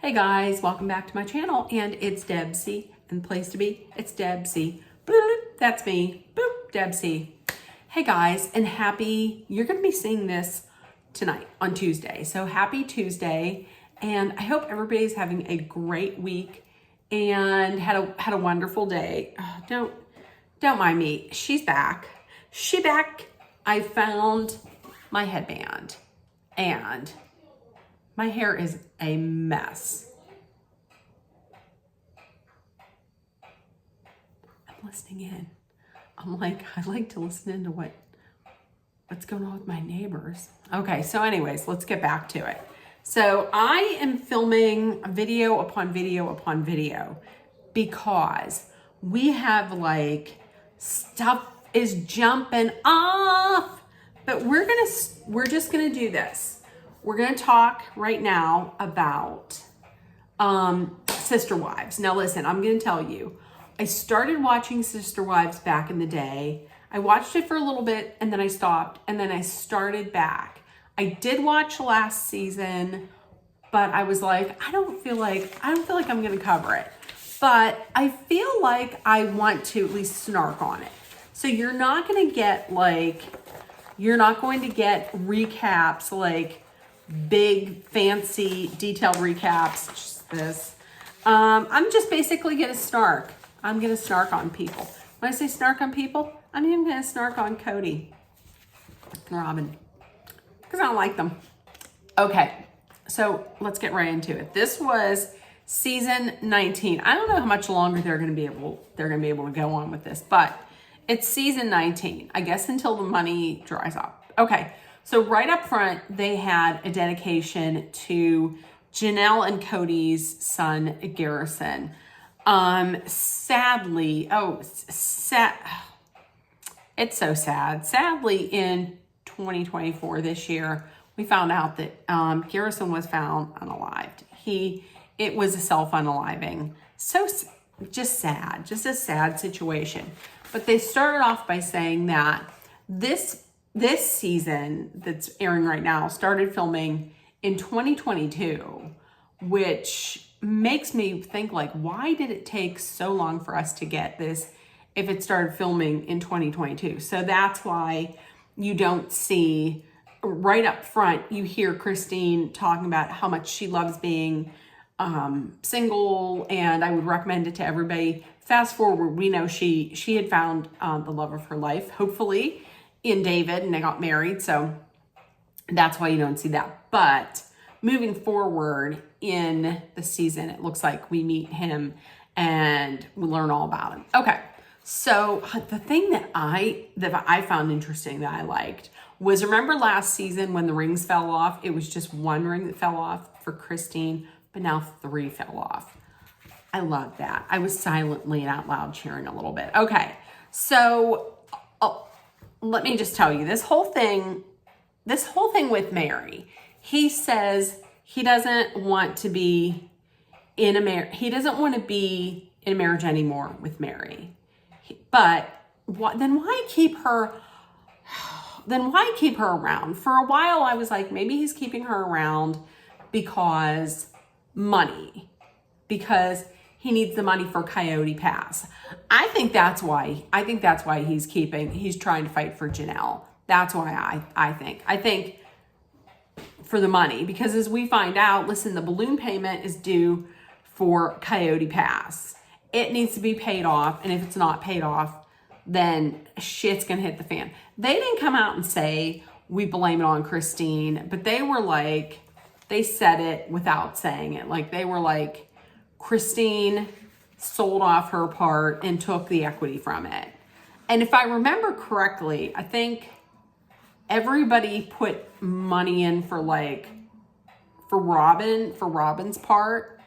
Hey guys, welcome back to my channel, and it's Debsy, and the place to be, it's Debsy. Boop, that's me, boop, Debsy. Hey guys, and you're gonna be seeing this tonight on Tuesday, so happy Tuesday, and I hope everybody's having a great week and had a wonderful day. Oh, don't mind me, she's back. She back. I found my headband, and my hair is a mess. I'm listening in. I like to listen into what's going on with my neighbors. Okay, so anyways, let's get back to it. So I am filming video upon video upon video because we have stuff is jumping off, but we're just gonna do this. We're going to talk right now about Sister Wives. Now listen, I'm going to tell you, I started watching Sister Wives back in the day. I watched it for a little bit and then I stopped and then I started back. I did watch last season, but I was like, I don't feel like I'm going to cover it. But I feel like I want to at least snark on it. So you're not going to get recaps big, fancy, detailed recaps, just this. I'm just basically going to snark. I'm going to snark on people. When I say snark on people, I'm even going to snark on Cody and Robin because I don't like them. Okay, so let's get right into it. This was season 19. I don't know how much longer they're going to be able to go on with this, but it's season 19. I guess until the money dries up. Okay. So right up front, they had a dedication to Janelle and Cody's son, Garrison. It's so sad. Sadly, in 2024, this year, we found out that Garrison was found unalived. It was a self-unaliving. So just sad, just a sad situation. But they started off by saying that this season that's airing right now started filming in 2022, which makes me think why did it take so long for us to get this if it started filming in 2022? So that's why you don't see right up front, you hear Christine talking about how much she loves being single, and I would recommend it to everybody. Fast forward, we know she had found the love of her life, hopefully, in David, and they got married, so that's why you don't see that. But moving forward in the season, it looks like we meet him and we learn all about him. Okay, so the thing that I found interesting that I liked was, remember last season when the rings fell off? It was just one ring that fell off for Christine, but now 3 fell off. I love that. I was silently and out loud cheering a little bit. Okay, so let me just tell you, this whole thing with Mary, he says he doesn't want to be in a marriage. He doesn't want to be in a marriage anymore with Mary. But then why keep her? Then why keep her around? For a while, I was like, maybe he's keeping her around because money, because he needs the money for Coyote Pass. I think that's why he's trying to fight for Janelle. That's why I think for the money, because as we find out, listen, the balloon payment is due for Coyote Pass. It needs to be paid off. And if it's not paid off, then shit's going to hit the fan. They didn't come out and say, we blame it on Christine, but they said it without saying it. They were like, Christine sold off her part and took the equity from it. And if I remember correctly, I think everybody put money in for Robin's part.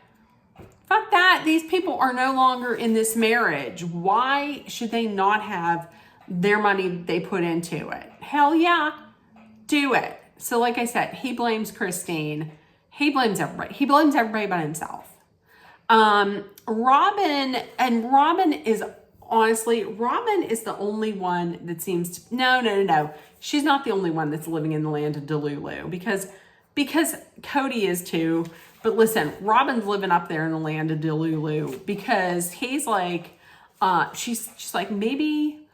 Fuck that. These people are no longer in this marriage. Why should they not have their money they put into it? Hell yeah, do it. So like I said, he blames Christine. He blames everybody. He blames everybody but himself. Robin is the only one that seems to, no. She's not the only one that's living in the land of Delulu because Cody is too. But listen, Robin's living up there in the land of Delulu because he's like, she's like, maybe,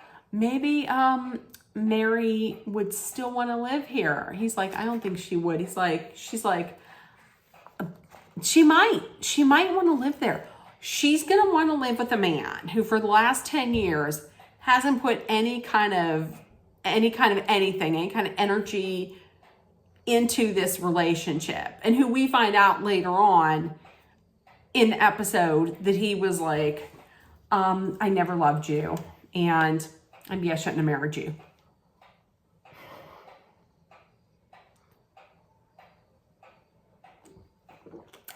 Mary would still want to live here. He's like, I don't think she would. She's like, she might want to live there. She's going to want to live with a man who for the last 10 years hasn't put any kind of energy into this relationship, and who we find out later on in the episode that he was like, I never loved you, and maybe I shouldn't have married you.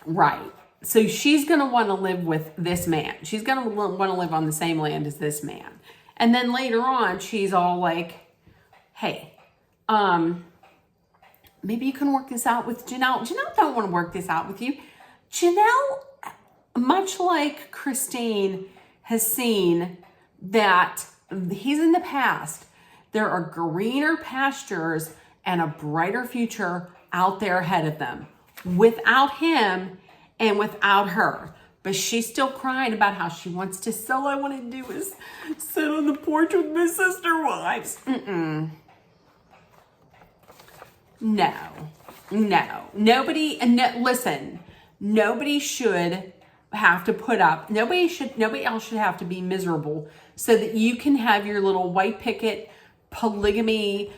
Right. So she's going to want to live with this man. She's going to want to live on the same land as this man. And then later on, she's all like, hey, maybe you can work this out with Janelle. Janelle don't want to work this out with you. Janelle, much like Christine, has seen that he's in the past. There are greener pastures and a brighter future out there ahead of them without him and without her. But she's still crying about how she wants to, all I want to do is sit on the porch with my sister wives. No. Nobody, listen, nobody should have to put up, nobody else should have to be miserable so that you can have your little white picket polygamy,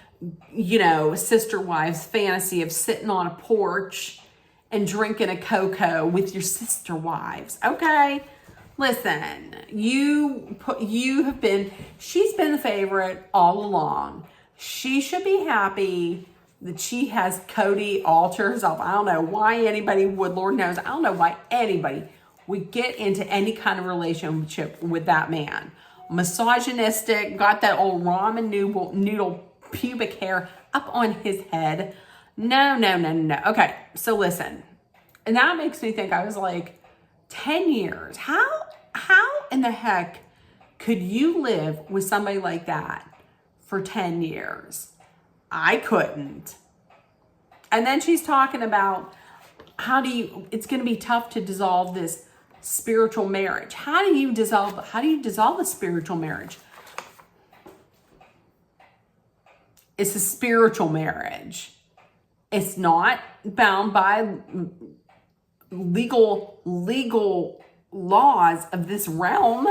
sister wives fantasy of sitting on a porch and drinking a cocoa with your sister wives. Okay. Listen, she's been the favorite all along. She should be happy that she has Cody all to herself. I don't know why anybody would, Lord knows, I don't know why anybody would get into any kind of relationship with that man. Misogynistic, got that old ramen noodle pubic hair up on his head. No. Okay, so listen. And that makes me think, I was like, 10 years. How in the heck could you live with somebody like that for 10 years? I couldn't. And then she's talking about it's going to be tough to dissolve this spiritual marriage. How do you dissolve a spiritual marriage? It's a spiritual marriage. It's not bound by legal laws of this realm.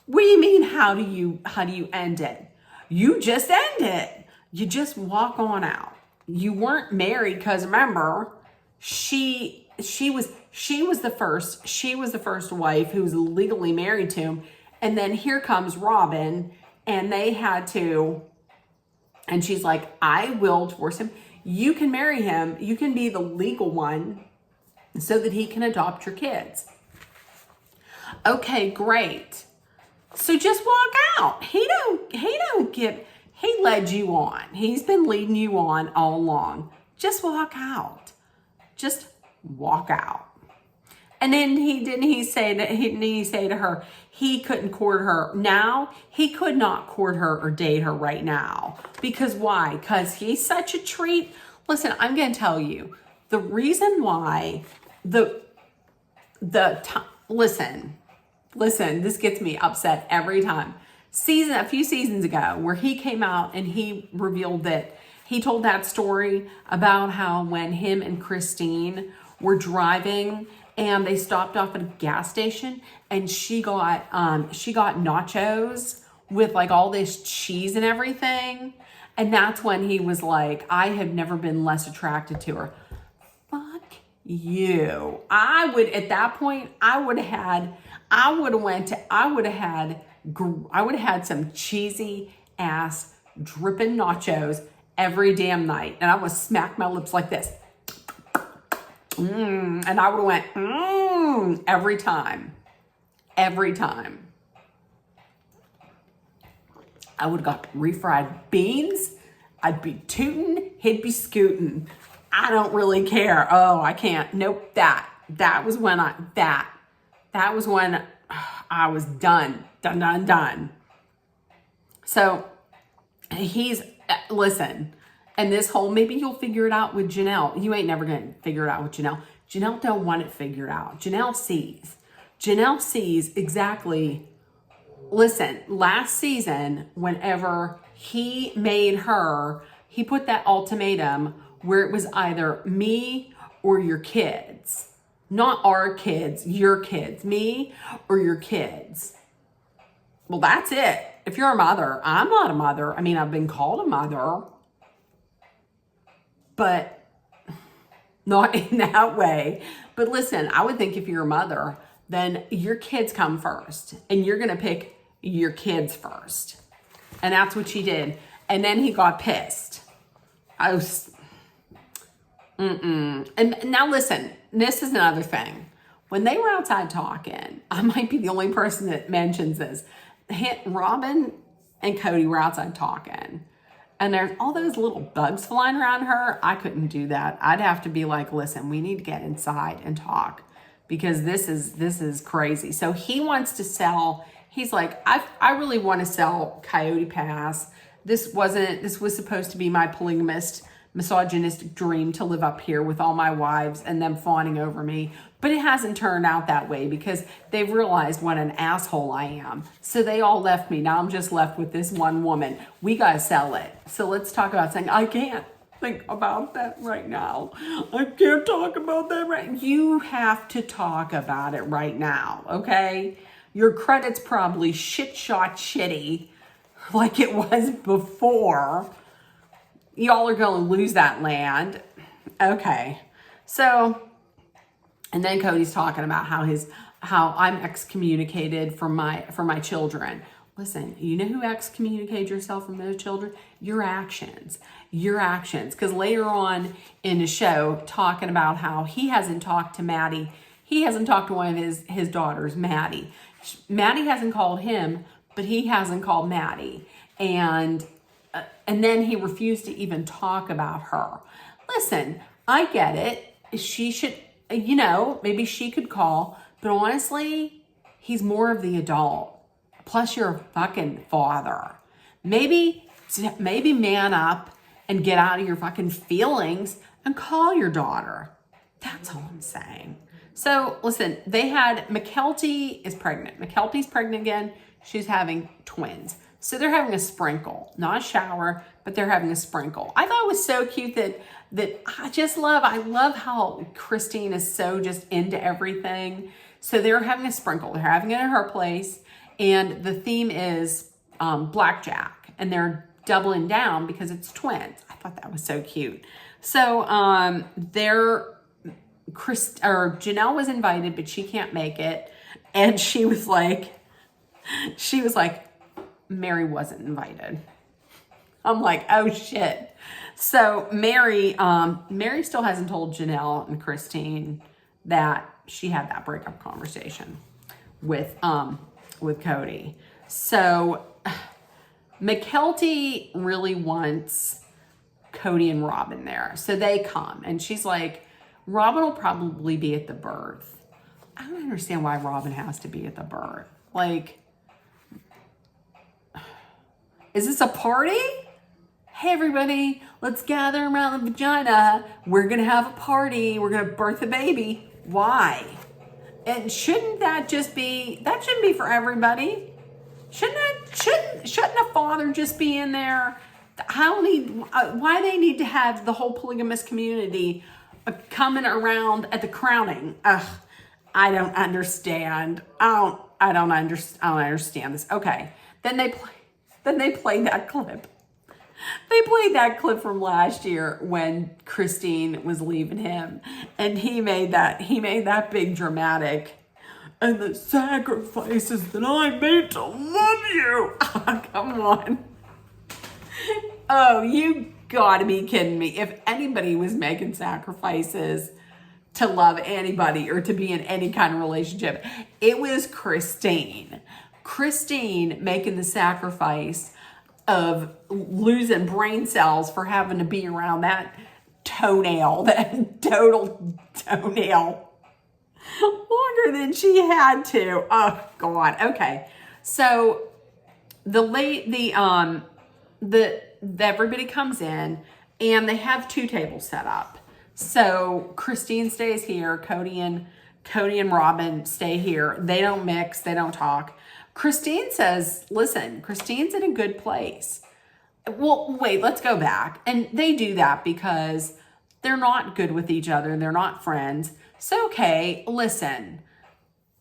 What do you mean, how do you end it? You just end it. You just walk on out. You weren't married because remember, she was the first wife who was legally married to him. And then here comes Robin, and they had to, and she's like, I will divorce him. You can marry him. You can be the legal one so that he can adopt your kids. Okay, great. So just walk out. He led you on. He's been leading you on all along. Just walk out. Just walk out. And then he say to her, he couldn't court her now. He could not court her or date her right now. Because why? Because he's such a treat. Listen, I'm going to tell you the reason why listen, this gets me upset every time. A few seasons ago, where he came out and he revealed that he told that story about how when him and Christine were driving and they stopped off at a gas station and she got nachos with like all this cheese and everything. And that's when he was like, I have never been less attracted to her. Fuck you. I would have had some cheesy ass dripping nachos every damn night. And I would smack my lips like this. And I would have went, every time. I would have got refried beans. I'd be tootin', he'd be scootin'. I don't really care. Oh, I can't. Nope. That was when I was done. Done. So listen, and this whole, maybe you'll figure it out with Janelle. You ain't never going to figure it out with Janelle. Janelle don't want it figured out. Janelle sees. Janelle sees exactly. Listen, last season, whenever he put that ultimatum where it was either me or your kids. Not our kids, your kids. Me or your kids. Well, that's it. If you're a mother, I'm not a mother. I mean, I've been called a mother, but not in that way. But listen, I would think if you're a mother, then your kids come first, and you're going to pick your kids first. And that's what she did. And then he got pissed. And now listen, this is another thing. When they were outside talking, I might be the only person that mentions this. Robin and Cody were outside talking, and there's all those little bugs flying around her. I couldn't do that. I'd have to be like, listen, we need to get inside and talk, because this is crazy. So he wants to sell. He's like, I really want to sell Coyote Pass. This was supposed to be my polygamist, misogynistic dream, to live up here with all my wives and them fawning over me. But it hasn't turned out that way, because they've realized what an asshole I am. So they all left me. Now I'm just left with this one woman. We got to sell it. So let's talk about saying, I can't think about that right now. I can't talk about that right now. You have to talk about it right now, okay? Your credit's probably shitty like it was before. Y'all are going to lose that land. Okay. So, and then Cody's talking about how I'm excommunicated from my children. Listen, you know who excommunicated yourself from those children? Your actions. Your actions. Because later on in the show, talking about how he hasn't talked to Maddie. He hasn't talked to one of his daughters, Maddie. Maddie hasn't called him, but he hasn't called Maddie. And then he refused to even talk about her. Listen, I get it. She should, maybe she could call. But honestly, he's more of the adult. Plus, you're a fucking father. Maybe man up and get out of your fucking feelings and call your daughter. That's all I'm saying. So, listen, they had, McKelty is pregnant. McKelty's pregnant again. She's having twins. So they're having a sprinkle, not a shower, but they're having a sprinkle. I thought it was so cute that I love how Christine is so just into everything. So they're having a sprinkle. They're having it at her place. And the theme is blackjack. And they're doubling down because it's twins. I thought that was so cute. So Janelle was invited, but she can't make it. And she was like, Mary wasn't invited. I'm like, oh shit. So Mary still hasn't told Janelle and Christine that she had that breakup conversation with Cody. So McKelty really wants Cody and Robin there. So they come, and she's like, Robin will probably be at the birth. I don't understand why Robin has to be at the birth. Like, is this a party? Hey everybody, let's gather around the vagina. We're gonna have a party. We're gonna birth a baby. Why? And shouldn't that shouldn't be for everybody? Shouldn't a father just be in there? Why they need to have the whole polygamous community coming around at the crowning? I don't understand. I don't understand this. Okay, then they played that clip. They played that clip from last year when Christine was leaving him, and he made that big dramatic, and the sacrifices that I made to love you. Oh, come on. Oh, you gotta be kidding me. If anybody was making sacrifices to love anybody or to be in any kind of relationship, it was Christine. Christine making the sacrifice of losing brain cells for having to be around that toenail, that total toenail, longer than she had to. Oh God. Okay. So everybody comes in, and they have two tables set up. So Christine stays here. Cody and Robin stay here. They don't mix. They don't talk. Christine says, listen, Christine's in a good place. Well, wait, let's go back. And they do that because they're not good with each other. They're not friends. So, okay, listen,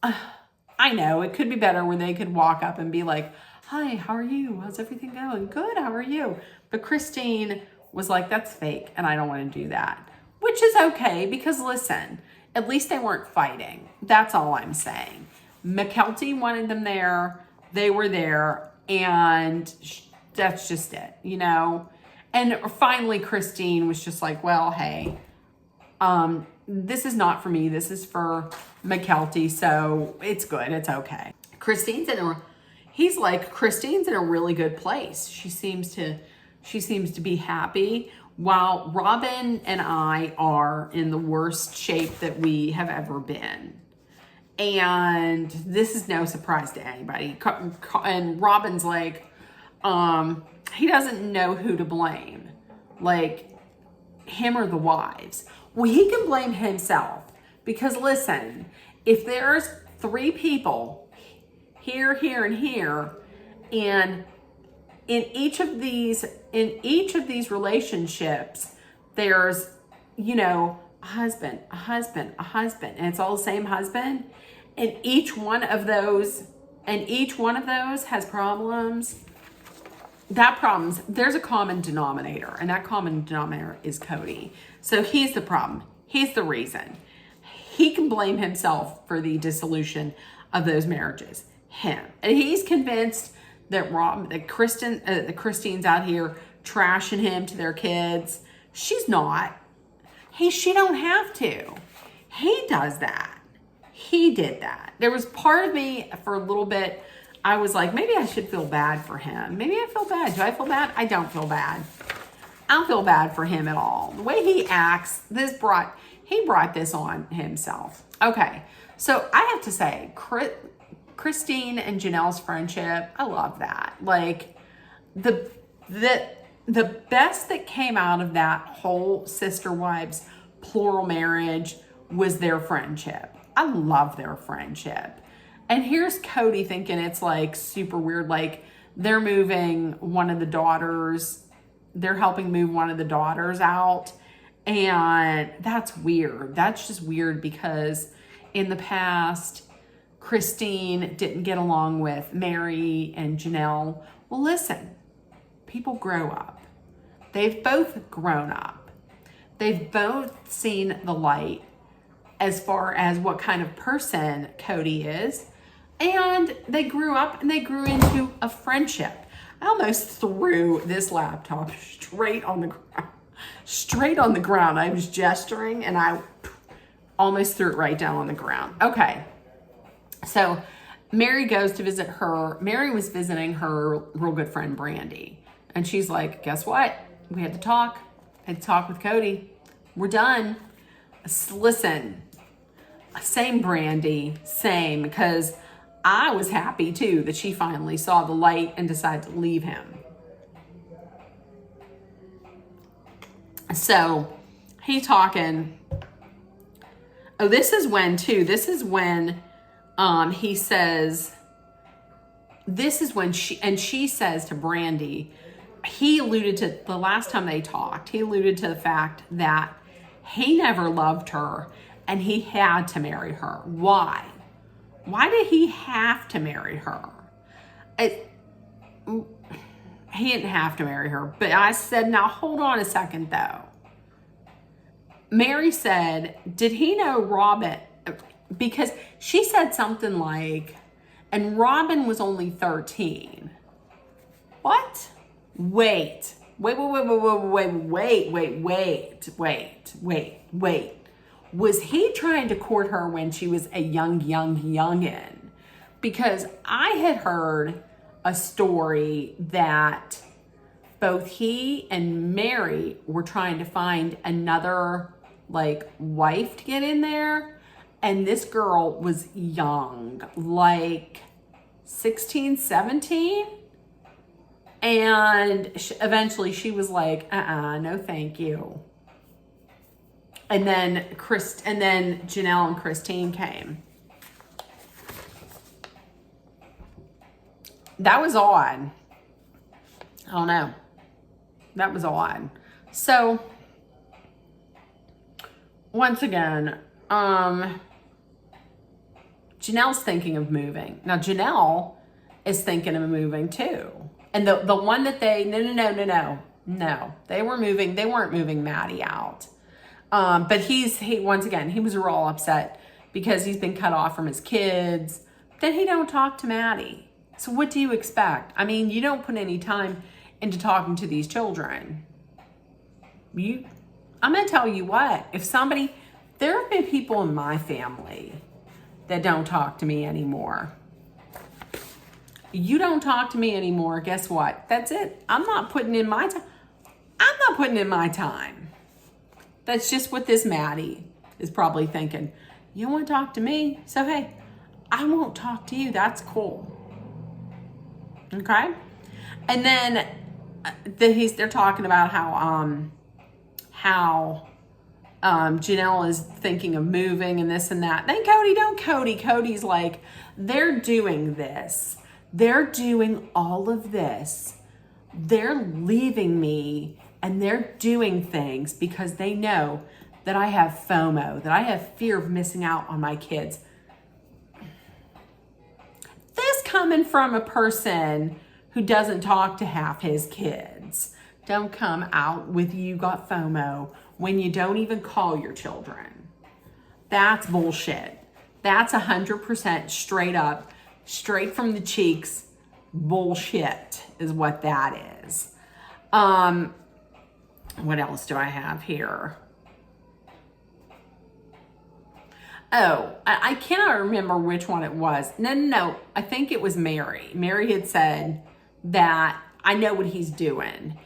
I know it could be better where they could walk up and be like, hi, how are you? How's everything going? Good, how are you? But Christine was like, that's fake, and I don't want to do that. Which is okay, because listen, at least they weren't fighting. That's all I'm saying. McKelty wanted them there. They were there, and that's just it, you know? And finally, Christine was just like, well, hey, this is not for me. This is for McKelty, so it's good. It's okay. Christine's in a really good place. She seems to be happy, while Robin and I are in the worst shape that we have ever been. And this is no surprise to anybody. And Robin's like, he doesn't know who to blame, like him or the wives. Well, he can blame himself, because listen, if there's 3 people here, here, and here, and in each of these relationships, there's, you know, a husband, and it's all the same husband, and each one of those has problems. There's a common denominator, and that common denominator is Cody. So he's the problem. He's the reason. He can blame himself for the dissolution of those marriages. Him. And he's convinced that Christine's out here trashing him to their kids. She's not. She don't have to. He does that. He did that. There was part of me for a little bit, I was like, maybe I should feel bad for him. Maybe I feel bad. Do I feel bad? I don't feel bad. I don't feel bad for him at all. The way he acts, he brought this on himself. Okay, so I have to say, Christine and Janelle's friendship, I love that. Like, the best that came out of that whole sister wives plural marriage was their friendship. I love their friendship. And here's Cody thinking it's like super weird, like they're moving one of the daughters, they're helping move one of the daughters out. And that's weird. That's just weird, because in the past, Christine didn't get along with Mary and Janelle. Well, listen, people grow up. They've both grown up. They've both seen the light as far as what kind of person Cody is. And they grew up and they grew into a friendship. I almost threw this laptop straight on the ground. I was gesturing and I almost threw it right down on the ground. Okay. So Mary goes to visit her. Mary was visiting her real good friend, Brandy. And she's like, guess what? We had to talk. I had to talk with Cody. We're done. Listen, same Brandy, same, because I was happy too that she finally saw the light and decided to leave him. So he talking. Oh, this is when he says, this is when she says to Brandy, he alluded to the last time they talked, he alluded to the fact that he never loved her and he had to marry her. Why? Why did he have to marry her? He didn't have to marry her, but I said, now hold on a second though. Mary said, did he know Robin? Because she said something like, and Robin was only 13. What? Wait. Was he trying to court her when she was a youngin'? Because I had heard a story that both he and Mary were trying to find another like wife to get in there. And this girl was young, like 16, 17. And eventually she was like, no, thank you. And then Janelle and Christine came. That was odd. I don't know. That was odd. So, once again, Janelle's thinking of moving. Now, Janelle is thinking of moving too. And the one that no, they weren't moving Maddie out. But he once again, he was real upset because he's been cut off from his kids. Then he don't talk to Maddie. So what do you expect? I mean, you don't put any time into talking to these children. I'm going to tell you what, there have been people in my family that don't talk to me anymore. You don't talk to me anymore, guess what? That's it. I'm not putting in my time. That's just what this Maddie is probably thinking. You don't want to talk to me? So, hey, I won't talk to you. That's cool. Okay? And then they're talking about how Janelle is thinking of moving and this and that. Then Cody's like, they're doing this. They're doing all of this. They're leaving me and they're doing things because they know that I have FOMO, that I have fear of missing out on my kids. This coming from a person who doesn't talk to half his kids. Don't come out with you got FOMO when you don't even call your children. That's bullshit. That's 100% straight up, straight from the cheeks bullshit is what that is. What else do I have here? Oh, I cannot remember which one it was. No. I think it was Mary. Mary had said that I know what he's doing.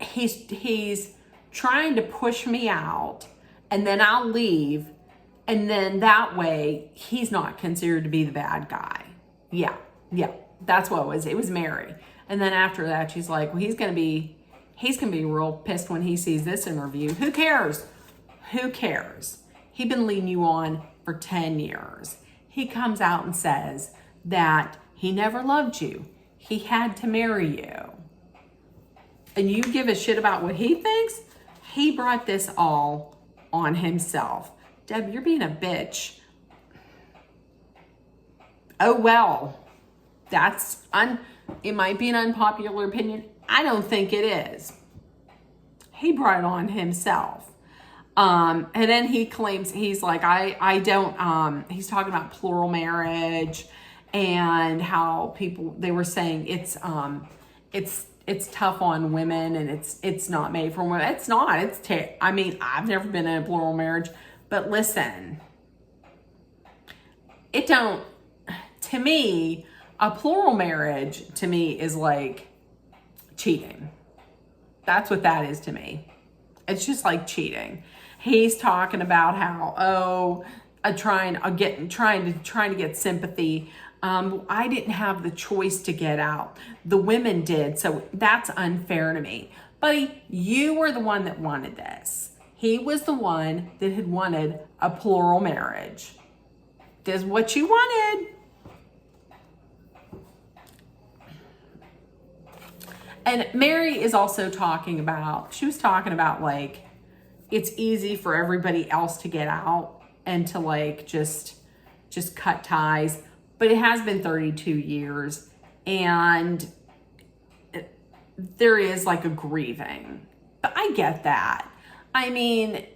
He's trying to push me out and then I'll leave. And then that way he's not considered to be the bad guy. Yeah. That's what it was. It was Mary. And then after that, she's like, well, he's going to be real pissed when he sees this interview. Who cares? He's been leading you on for 10 years. He comes out and says that he never loved you. He had to marry you. And you give a shit about what he thinks? He brought this all on himself. Deb, you're being a bitch. Oh, well, it might be an unpopular opinion. I don't think it is. He brought it on himself. And then he claims, he's like, I don't, he's talking about plural marriage and how they were saying it's tough on women and it's not made for women. It's not, I've never been in a plural marriage, but listen, to me, a plural marriage to me is like cheating. That's what that is to me. It's just like cheating. He's talking about how, trying to get sympathy. I didn't have the choice to get out. The women did, so that's unfair to me. Buddy, you were the one that wanted this. He was the one that had wanted a plural marriage. This is what you wanted. And Mary is also talking about like, it's easy for everybody else to get out and to like just cut ties. But it has been 32 years and there is like a grieving. But I get that. I mean,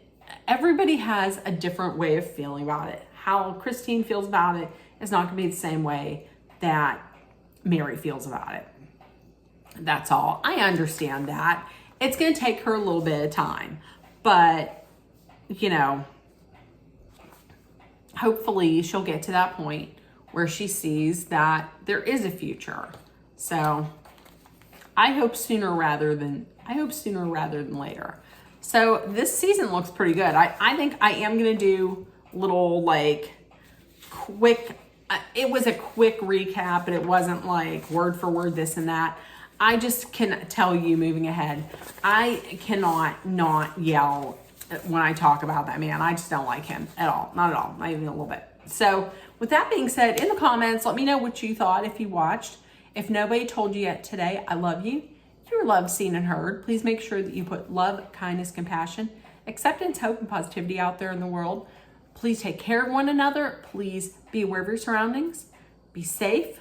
everybody has a different way of feeling about it. How Christine feels about it is not going to be the same way that Mary feels about it. That's all. I understand that. It's going to take her a little bit of time. But, hopefully she'll get to that point where she sees that there is a future. So I hope sooner rather than later. So this season looks pretty good. I think I am going to do little like quick, it was a quick recap, but it wasn't like word for word this and that. I just can tell you moving ahead, I cannot not yell when I talk about that man. I just don't like him at all. Not at all. Not even a little bit. So with that being said, in the comments, let me know what you thought if you watched. If nobody told you yet today, I love you. If you're loved, seen, and heard, please make sure that you put love, kindness, compassion, acceptance, hope, and positivity out there in the world. Please take care of one another. Please be aware of your surroundings. Be safe.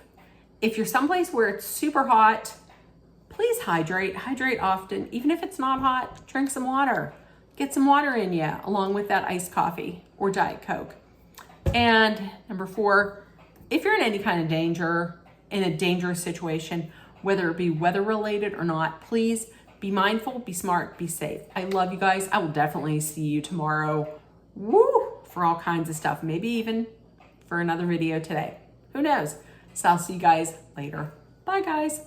If you're someplace where it's super hot, please hydrate. Hydrate often. Even if it's not hot, drink some water. Get some water in you along with that iced coffee or Diet Coke. And number 4, if you're in any kind of danger, in a dangerous situation, whether it be weather related or not, please be mindful, be smart, be safe. I love you guys. I will definitely see you tomorrow. Woo! For all kinds of stuff. Maybe even for another video today. Who knows? So I'll see you guys later. Bye, guys.